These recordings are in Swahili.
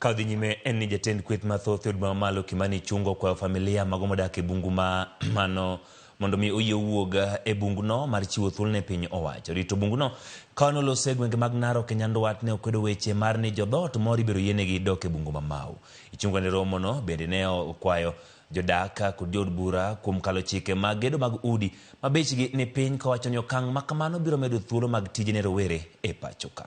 Kaudhi nyime eni jatend kweth mathoth od mamalo Kimani chungo kwa familia magomo dak e bungu mano mondo mi oyie wuoga e bunguno mar chiwo thuolo ne piny owacho. Rito bunguno kano lose gwenge mag Narok e nyandwat ne okwedo weche mar ni jodhot moro ibiro yienegi dok e bungu ma Mau. Ichungo ne romo no bende ne okwayo jodak kod jod bura kuom kalo chike mag gedo mag udi mabechgi ni piny kawacho ni okang' ma kamano biro medo thuolo mag tije ne rowere e pacho ka.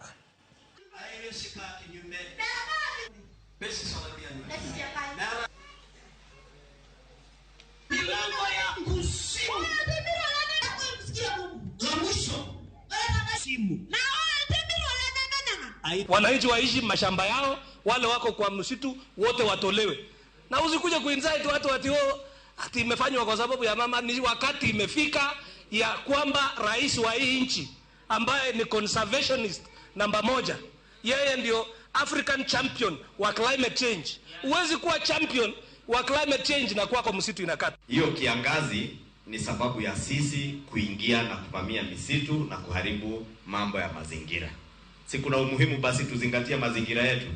Wananchi waishi mashamba yao, wale wako kwa msitu wote watolewe. Na usikuja kuinsight watu ati imefanywa kwa sababu ya mama. Ni wakati imefika ya kwamba rais wa hii nchi ambaye ni conservationist namba 1, yeye ndio African champion wa climate change. Huwezi kuwa champion wa climate change na kuwa kwa msitu inakata. Hiyo kiangazi ni sababu ya sisi kuingia na kuvamia misitu na kuharibu mambo ya mazingira. Si kuna umuhimu basi tuzingatie mazingira yetu.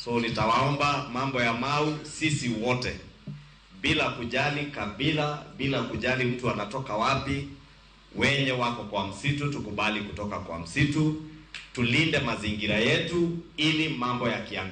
So nitawaomba mambo ya Mau, sisi wote bila kujali kabila, bila kujali mtu anatoka wapi, wenye wako kwa msitu tukubali kutoka kwa msitu, tulinde mazingira yetu ili mambo ya kiangazi